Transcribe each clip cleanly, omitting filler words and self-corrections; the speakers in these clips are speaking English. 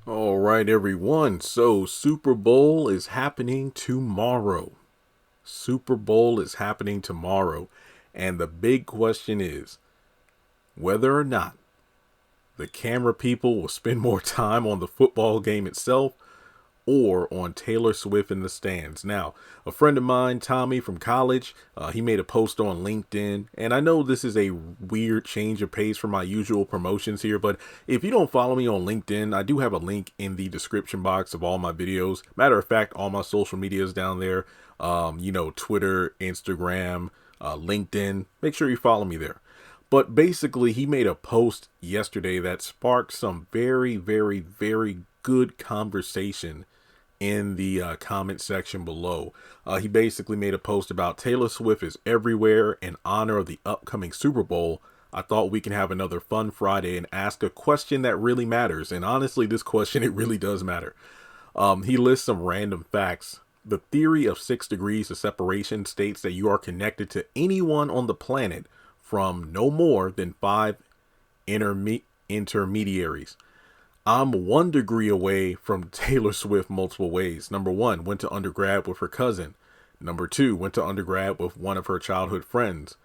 All right, everyone. So, Super Bowl is happening tomorrow. Super Bowl is happening tomorrow. And the big question is whether or not the camera people will spend more time on the football game itself or on Taylor Swift in the stands. Now, a friend of mine, Tommy from college, he made a post on LinkedIn, and I know this is a weird change of pace from my usual promotions here, but if you don't follow me on LinkedIn, I do have a link in the description box of all my videos. Matter of fact, all my social media is down there. Twitter, Instagram, LinkedIn. Make sure you follow me there. But basically, he made a post yesterday that sparked some very, very, very good conversation in the comment section below. He basically made a post about Taylor Swift is everywhere in honor of the upcoming Super Bowl. I thought we can have another fun Friday and ask a question that really matters. And honestly, this question, it really does matter. He lists some random facts. The theory of 6 degrees of separation states that you are connected to anyone on the planet from no more than five intermediaries. I'm 1 degree away from Taylor Swift multiple ways. Number one, went to undergrad with her cousin. Number two, went to undergrad with one of her childhood friends.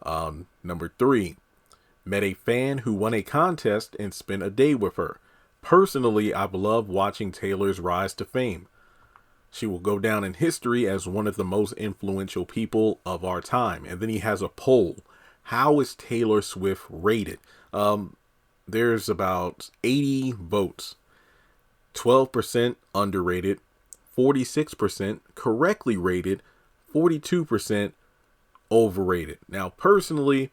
Number three, met a fan who won a contest and spent a day with her. Personally, I've loved watching Taylor's rise to fame. She will go down in history as one of the most influential people of our time. And then he has a poll. How is Taylor Swift rated? There's about 80 votes. 12% underrated, 46% correctly rated, 42% overrated. Now, personally,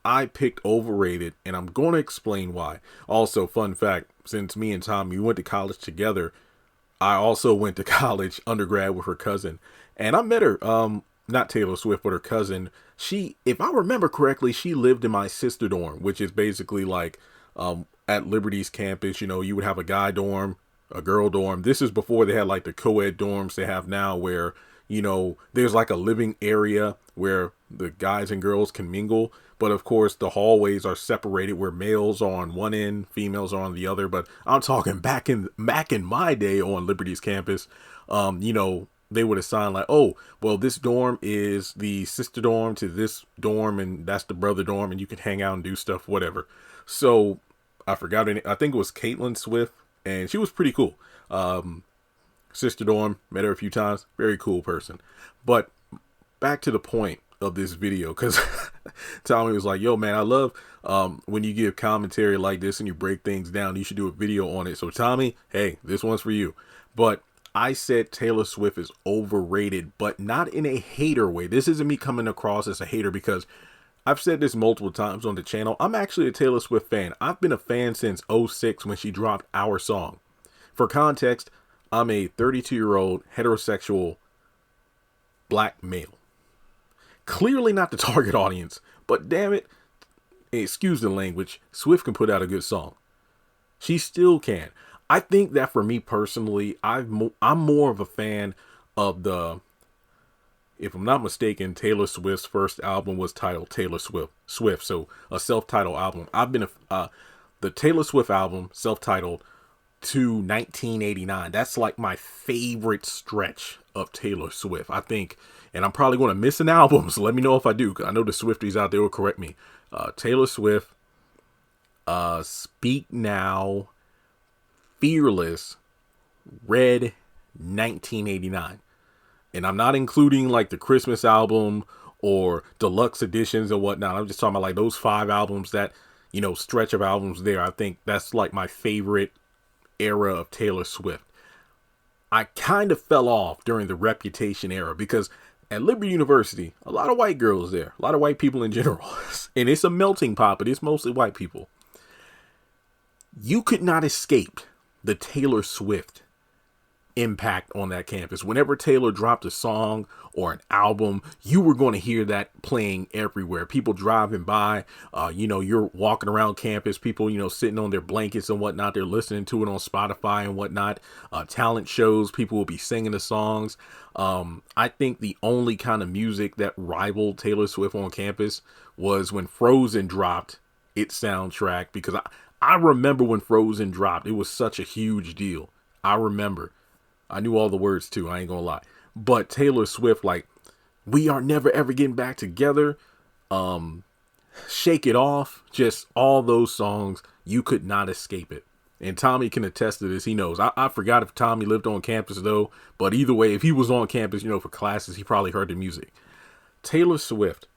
I picked overrated, and I'm going to explain why. Also, fun fact, since me and Tom, we went to college together, I also went to college undergrad with her cousin, and I met her, not Taylor Swift, but her cousin. She, if I remember correctly, she lived in my sister dorm, which is basically like at Liberty's campus. You would have a guy dorm, a girl dorm. This is before they had like the co-ed dorms they have now where, there's like a living area where the guys and girls can mingle. But of course, the hallways are separated where males are on one end, females are on the other. But I'm talking back in my day on Liberty's campus, they would assign like, oh, well, this dorm is the sister dorm to this dorm, and that's the brother dorm, and you can hang out and do stuff, whatever. So I forgot her name. I think it was Caitlin Swift, and she was pretty cool. Sister dorm, met her a few times. Very cool person. But back to the point of this video, because Tommy was like, yo, man, I love when you give commentary like this and you break things down. You should do a video on it. So Tommy, hey, this one's for you. But I said Taylor Swift is overrated, but not in a hater way. This isn't me coming across as a hater, because I've said this multiple times on the channel. I'm actually a Taylor Swift fan. I've been a fan since '06 when she dropped Our Song. For context, I'm a 32-year-old heterosexual black male. Clearly not the target audience, but damn it, excuse the language, Swift can put out a good song. She still can. I think that for me personally, I'm more of a fan of if I'm not mistaken, Taylor Swift's first album was titled Taylor Swift, so a self-titled album. I've been the Taylor Swift album, self-titled, to 1989. That's like my favorite stretch of Taylor Swift, I think. And I'm probably going to miss an album, so let me know if I do. I know the Swifties out there will correct me. Taylor Swift, Speak Now, Fearless, Red, 1989. And I'm not including like the Christmas album or deluxe editions and whatnot. I'm just talking about like those 5 albums, that, stretch of albums there. I think that's like my favorite era of Taylor Swift. I kind of fell off during the Reputation era because at Liberty University, a lot of white girls there, a lot of white people in general. And it's a melting pot, but it's mostly white people. You could not escape the Taylor Swift impact on that campus. Whenever Taylor dropped a song or an album, you were going to hear that playing everywhere. People driving by, you're walking around campus, people, sitting on their blankets and whatnot. They're listening to it on Spotify and whatnot. Talent shows, people will be singing the songs. I think the only kind of music that rivaled Taylor Swift on campus was when Frozen dropped its soundtrack, because I remember when Frozen dropped. It was such a huge deal. I remember. I knew all the words too. I ain't gonna lie. But Taylor Swift, like, we are never ever getting back together. Shake It Off. Just all those songs. You could not escape it. And Tommy can attest to this. He knows. I forgot if Tommy lived on campus though. But either way, if he was on campus, for classes, he probably heard the music. Taylor Swift.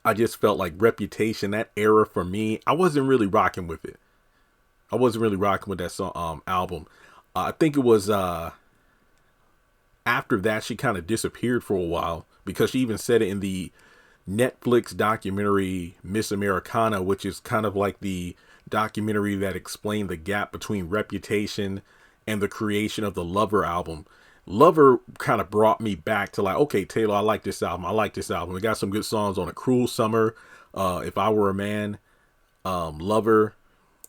I just felt like Reputation, that era for me, I wasn't really rocking with it. I wasn't really rocking with that song, album. I think it was after that she kind of disappeared for a while, because she even said it in the Netflix documentary Miss Americana, which is kind of like the documentary that explained the gap between Reputation and the creation of the Lover album. Lover kind of brought me back to like, okay, Taylor, I like this album. I like this album. We got some good songs on it. Cruel Summer, If I Were a Man, Lover.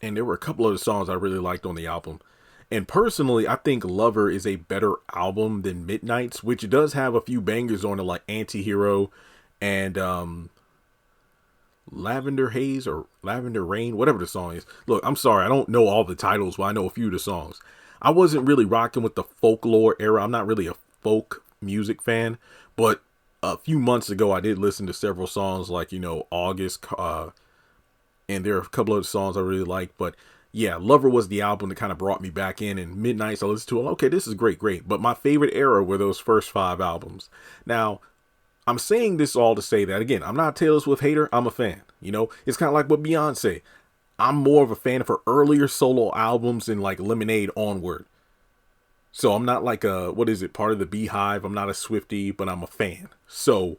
And there were a couple other songs I really liked on the album. And personally, I think Lover is a better album than Midnight's, which does have a few bangers on it, like Antihero and Lavender Haze or Lavender Rain, whatever the song is. Look, I'm sorry, I don't know all the titles, but I know a few of the songs. I wasn't really rocking with the folklore era. I'm not really a folk music fan, but a few months ago, I did listen to several songs like, August, and there are a couple of songs I really liked. But yeah, Lover was the album that kind of brought me back in, and Midnights I listened to it. Okay, this is great. But my favorite era were those first 5 albums. Now, I'm saying this all to say that, again, I'm not a Taylor Swift hater. I'm a fan. It's kind of like with Beyonce. I'm more of a fan of her earlier solo albums and like Lemonade onward. So I'm not like part of the Beehive. I'm not a Swiftie, but I'm a fan. So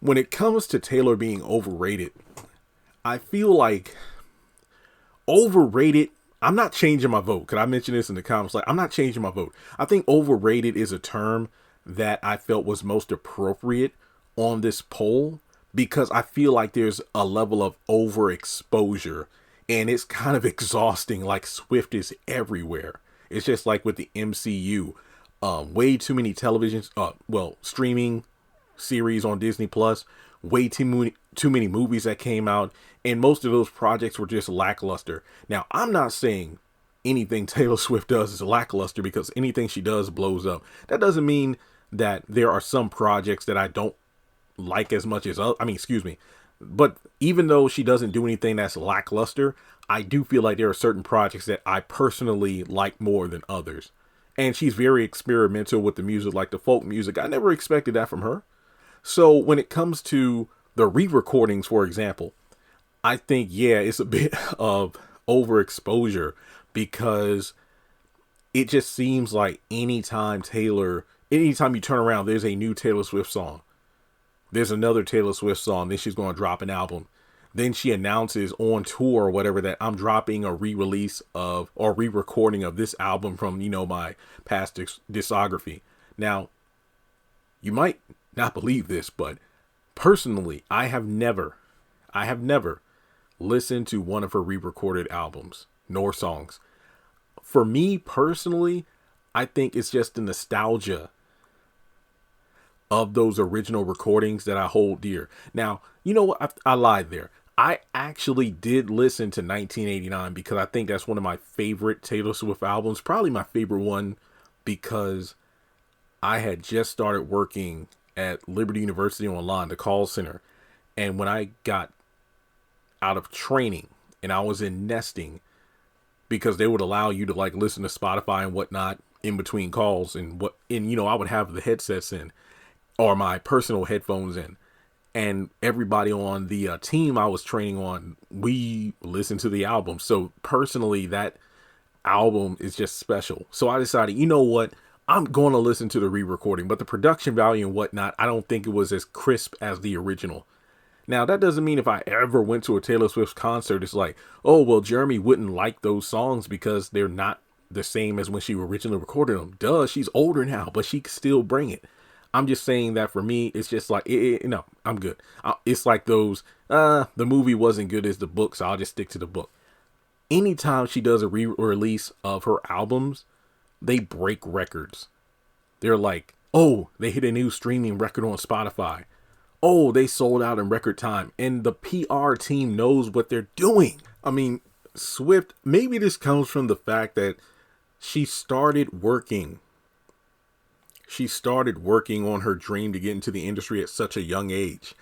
when it comes to Taylor being overrated, I feel like overrated, I'm not changing my vote. Could I mention this in the comments? Like, I'm not changing my vote. I think overrated is a term that I felt was most appropriate on this poll, because I feel like there's a level of overexposure and it's kind of exhausting. Like, Swift is everywhere. It's just like with the MCU, way too many televisions, streaming series on Disney Plus, way too many movies that came out, and most of those projects were just lackluster. Now, I'm not saying anything Taylor Swift does is lackluster, because anything she does blows up. That doesn't mean that there are some projects that I don't like as much as but even though she doesn't do anything that's lackluster, I do feel like there are certain projects that I personally like more than others. And she's very experimental with the music, like the folk music. I never expected that from her. So when it comes to the re-recordings, for example, I think, yeah, it's a bit of overexposure, because it just seems like anytime you turn around, there's a new Taylor Swift song. There's another Taylor Swift song. Then she's going to drop an album. Then she announces on tour or whatever that I'm dropping a re-release of or re-recording of this album from, my past discography. Now, you might not believe this, but personally, I have never listened to one of her re-recorded albums nor songs. For me personally, I think it's just the nostalgia of those original recordings that I hold dear. Now, you know what? I lied there. I actually did listen to 1989 because I think that's one of my favorite Taylor Swift albums. Probably my favorite one, because I had just started working at Liberty University Online, the call center. And when I got out of training and I was in nesting, because they would allow you to like listen to Spotify and whatnot in between calls, and I would have the headsets in, or my personal headphones in, and everybody on the team I was training on, we listened to the album. So personally, that album is just special. So I decided, you know what? I'm going to listen to the re-recording, but the production value and whatnot, I don't think it was as crisp as the original. Now, that doesn't mean if I ever went to a Taylor Swift concert, it's like, oh, well, Jeremy wouldn't like those songs because they're not the same as when she originally recorded them. Duh, she's older now, but she can still bring it. I'm just saying that for me, it's just like, no, I'm good. It's like those, the movie wasn't good as the book, so I'll just stick to the book. Anytime she does a re-release of her albums, they break records. They're like, oh, they hit a new streaming record on Spotify. Oh, they sold out in record time. And the PR team knows what they're doing. I mean, Swift, maybe this comes from the fact that she started working. She started working on her dream to get into the industry at such a young age.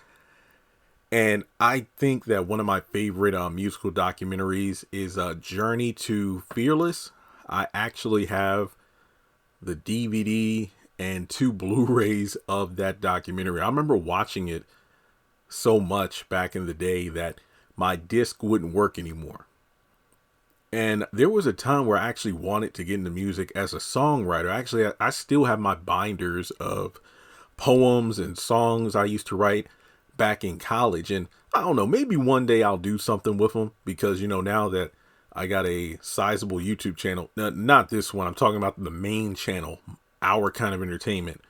And I think that one of my favorite musical documentaries is Journey to Fearless. I actually have the DVD and 2 Blu-rays of that documentary. I remember watching it so much back in the day that my disc wouldn't work anymore. And there was a time where I actually wanted to get into music as a songwriter. Actually, I still have my binders of poems and songs I used to write back in college. And I don't know, maybe one day I'll do something with them because, now that I got a sizable YouTube channel, not this one, I'm talking about the main channel, Our Kind of Entertainment,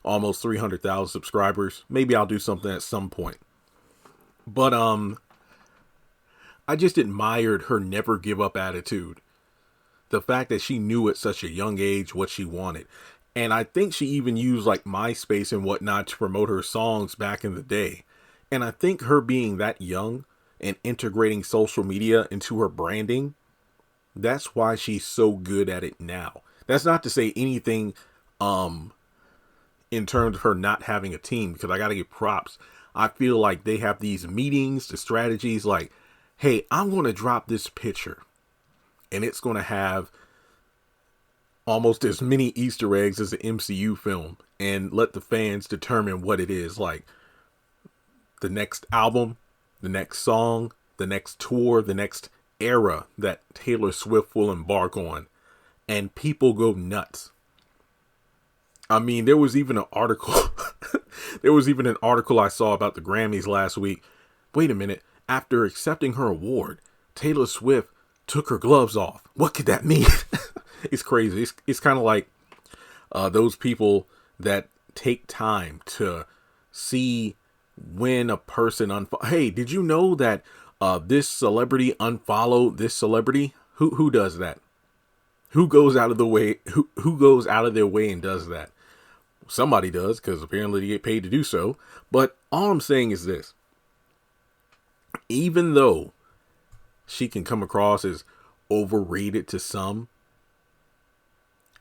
almost 300,000 subscribers. Maybe I'll do something at some point. But, I just admired her never give up attitude. The fact that she knew at such a young age what she wanted. And I think she even used like MySpace and whatnot to promote her songs back in the day. And I think her being that young and integrating social media into her branding, that's why she's so good at it now. That's not to say anything in terms of her not having a team, because I got to give props. I feel like they have these meetings, the strategies like, hey, I'm going to drop this picture and it's going to have almost as many Easter eggs as an MCU film, and let the fans determine what it is. Like the next album, the next song, the next tour, the next era that Taylor Swift will embark on. And people go nuts. I mean, there was even an article. There was even an article I saw about the Grammys last week. Wait a minute. After accepting her award, Taylor Swift took her gloves off. What could that mean? It's crazy. It's kind of like those people that take time to see when a person hey, did you know that this celebrity unfollowed this celebrity? Who does that? Who goes out of the way? Who goes out of their way and does that? Somebody does, because apparently they get paid to do so. But all I'm saying is this. Even though she can come across as overrated to some,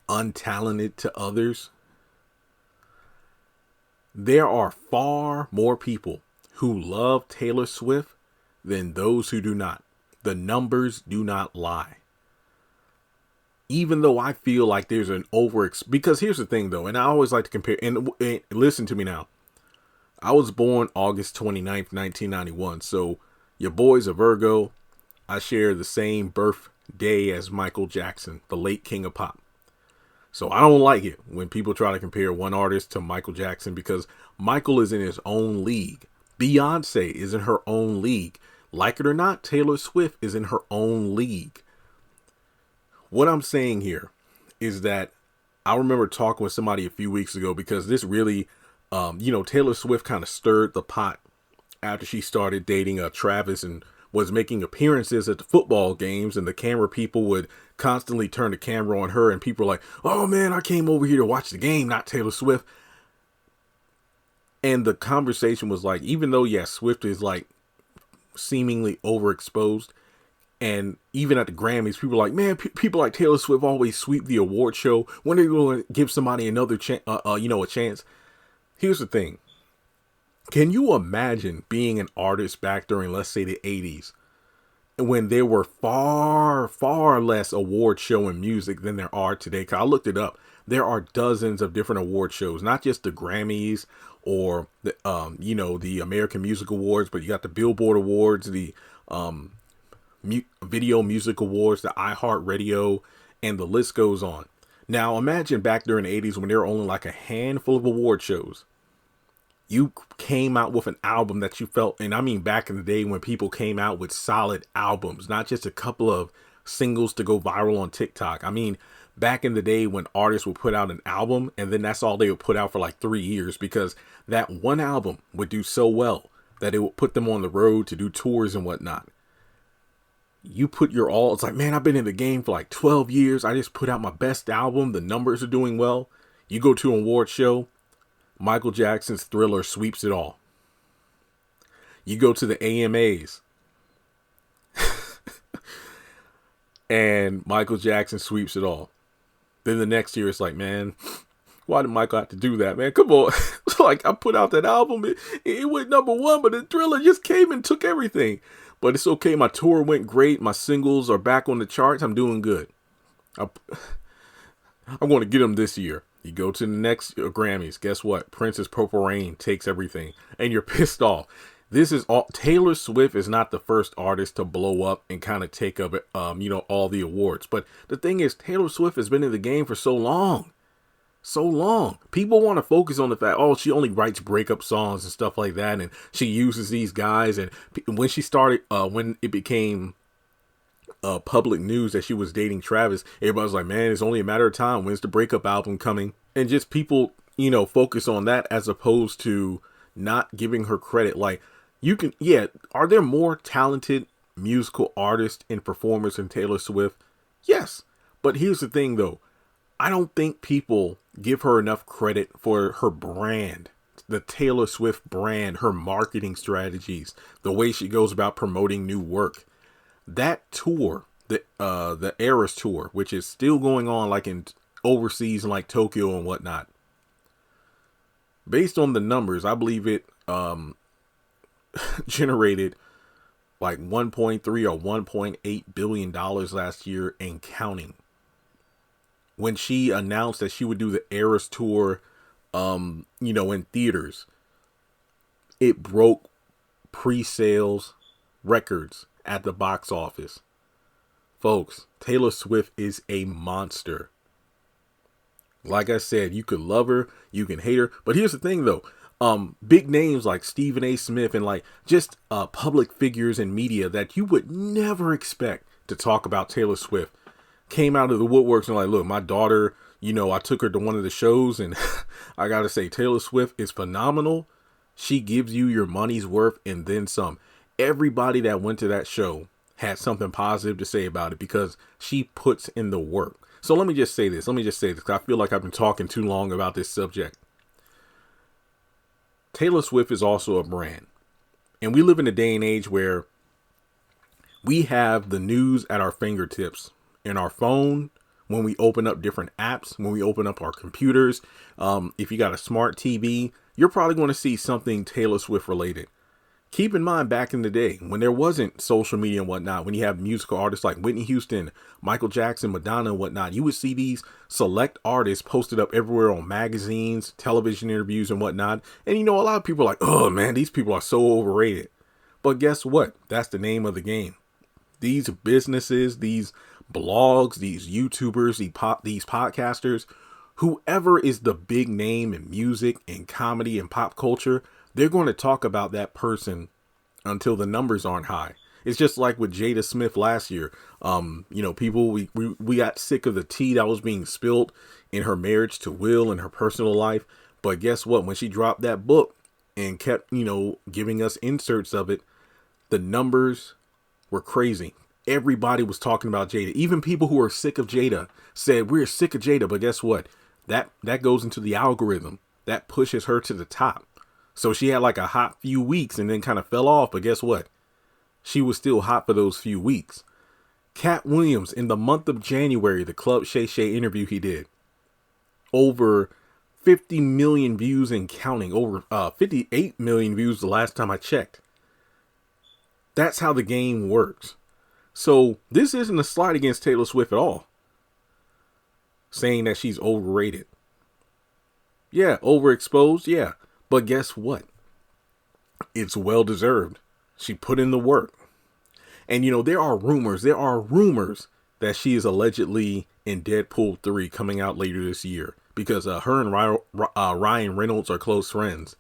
untalented to others, there are far more people who love Taylor Swift than those who do not. The numbers do not lie. Even though I feel like there's an because here's the thing though, and I always like to compare, and listen to me now. I was born August 29th, 1991. So your boy's a Virgo. I share the same birthday as Michael Jackson, the late king of pop. So I don't like it when people try to compare one artist to Michael Jackson, because Michael is in his own league. Beyonce is in her own league. Like it or not, Taylor Swift is in her own league. What I'm saying here is that I remember talking with somebody a few weeks ago, because this really, Taylor Swift kind of stirred the pot after she started dating Travis and was making appearances at the football games, and the camera people would constantly turn the camera on her, and people were like, oh man, I came over here to watch the game, not Taylor Swift. And the conversation was like, even though, yes, Swift is like seemingly overexposed, and even at the Grammys, people are like, man, people like Taylor Swift always sweep the award show. When are they going to give somebody another a chance? Here's the thing. Can you imagine being an artist back during, let's say, the 80s, when there were far, far less award show in music than there are today? Because I looked it up. There are dozens of different award shows, not just the Grammys or the, the American Music Awards, but you got the Billboard Awards, the Video Music Awards, the iHeartRadio, and the list goes on. Now, imagine back during the 80s when there were only like a handful of award shows. You came out with an album that you felt, and I mean back in the day when people came out with solid albums, not just a couple of singles to go viral on TikTok. I mean, back in the day when artists would put out an album and then that's all they would put out for like 3 years, because that one album would do so well that it would put them on the road to do tours and whatnot. You put your all. It's like, man, I've been in the game for like 12 years. I just put out my best album. The numbers are doing well. You go to an award show, Michael Jackson's Thriller sweeps it all. You go to the AMAs. and Michael Jackson sweeps it all. Then the next year, it's like, man, why did Michael have to do that, man? Come on. Like, I put out that album. It went #1, but the Thriller just came and took everything. But it's okay. My tour went great. My singles are back on the charts. I'm doing good. I'm going to get them this year. You go to the next Grammys. Guess what? Prince's Purple Rain takes everything. And you're pissed off. This is all. Taylor Swift is not the first artist to blow up and kind of take up, all the awards. But the thing is, Taylor Swift has been in the game for so long. So long. People want to focus on the fact, oh, she only writes breakup songs and stuff like that. And she uses these guys. And when she started, when it became public news that she was dating Travis, everybody was like, man, it's only a matter of time. When's the breakup album coming? And just people, focus on that as opposed to not giving her credit. Like, are there more talented musical artists and performers than Taylor Swift? Yes. But here's the thing, though. I don't think people give her enough credit for her brand, the Taylor Swift brand, her marketing strategies, the way she goes about promoting new work. That tour, the Eras tour, which is still going on like in overseas in like Tokyo and whatnot. Based on the numbers, I believe it generated like 1.3 or 1.8 billion dollars last year and counting. When she announced that she would do the Eras tour, in theaters, it broke pre-sales records at the box office. Folks, Taylor Swift is a monster. Like I said, you could love her, you can hate her, but here's the thing though. Big names like Stephen A. Smith and like just public figures in media that you would never expect to talk about Taylor Swift came out of the woodworks and like, look, my daughter, I took her to one of the shows and I gotta say, Taylor Swift is phenomenal. She gives you your money's worth and then some. Everybody that went to that show had something positive to say about it because she puts in the work. So let me just say this. Because I feel like I've been talking too long about this subject. Taylor Swift is also a brand. And we live in a day and age where we have the news at our fingertips in our phone, when we open up different apps, when we open up our computers. If you got a smart TV, you're probably going to see something Taylor Swift related. Keep in mind, back in the day when there wasn't social media and whatnot, when you have musical artists like Whitney Houston, Michael Jackson, Madonna and whatnot, you would see these select artists posted up everywhere on magazines, television interviews and whatnot. And a lot of people are like, oh man, these people are so overrated. But guess what? That's the name of the game. These businesses, these blogs, these YouTubers, these podcasters, whoever is the big name in music and comedy and pop culture, they're going to talk about that person until the numbers aren't high. It's just like with Jada Smith last year. People, we got sick of the tea that was being spilled in her marriage to Will and her personal life. But guess what? When she dropped that book and kept, giving us inserts of it, the numbers were crazy. Everybody was talking about Jada. Even people who are sick of Jada said, we're sick of Jada. But guess what? That goes into the algorithm. That pushes her to the top. So she had like a hot few weeks and then kind of fell off. But guess what? She was still hot for those few weeks. Cat Williams, in the month of January, the Club Shay Shay interview he did, over 50 million views and counting. Over 58 million views the last time I checked. That's how the game works. So this isn't a slight against Taylor Swift at all. Saying that she's overrated. Yeah, overexposed. Yeah. But guess what? It's well deserved. She put in the work. And there are rumors that she is allegedly in Deadpool 3 coming out later this year. Because her and Ryan Reynolds are close friends.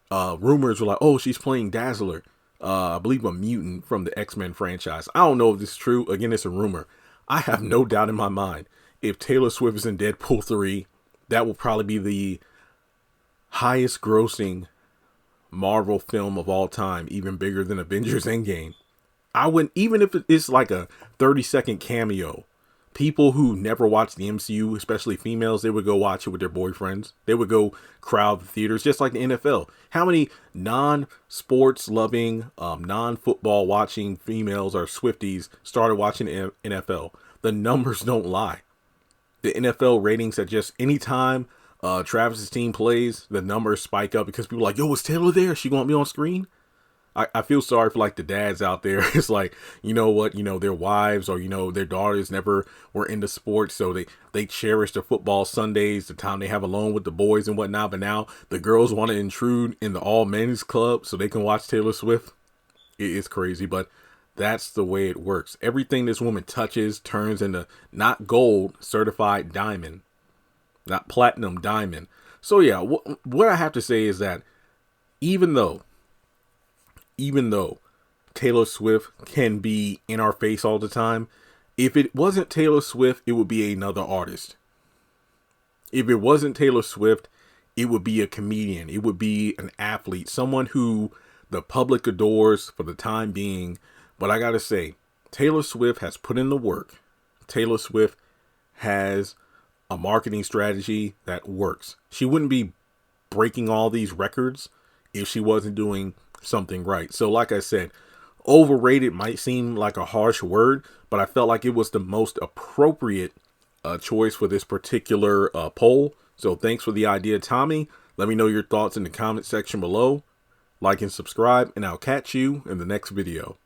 Rumors were like, oh, she's playing Dazzler. I believe a mutant from the X-Men franchise. I don't know if this is true. Again, it's a rumor. I have no doubt in my mind. If Taylor Swift is in Deadpool 3, that will probably be the highest grossing Marvel film of all time, even bigger than Avengers Endgame. I wouldn't, even if it's like a 30-second cameo, People who never watched the MCU, especially females, they would go watch it with their boyfriends. They would go crowd the theaters, just like the NFL. How many non-sports loving, non-football watching females or Swifties started watching the NFL? The numbers don't lie. The NFL ratings at just any time Travis's team plays, the numbers spike up because people are like, yo, is Taylor there? Is she going to be on screen? I feel sorry for like the dads out there. It's like, you know what, their wives or, their daughters never were into sports. So they cherish their football Sundays, the time they have alone with the boys and whatnot. But now the girls want to intrude in the all men's club so they can watch Taylor Swift. It is crazy, but that's the way it works. Everything this woman touches turns into not gold, certified diamond, not platinum, diamond. So yeah, what I have to say is that even though Taylor Swift can be in our face all the time, if it wasn't Taylor Swift, it would be another artist. If it wasn't Taylor Swift, it would be a comedian. It would be an athlete, someone who the public adores for the time being. But I gotta say, Taylor Swift has put in the work. Taylor Swift has a marketing strategy that works. She wouldn't be breaking all these records if she wasn't doing something right. So like I said, overrated might seem like a harsh word, but I felt like it was the most appropriate choice for this particular poll. So thanks for the idea, Tommy. Let me know your thoughts in the comment section below. Like and subscribe, and I'll catch you in the next video.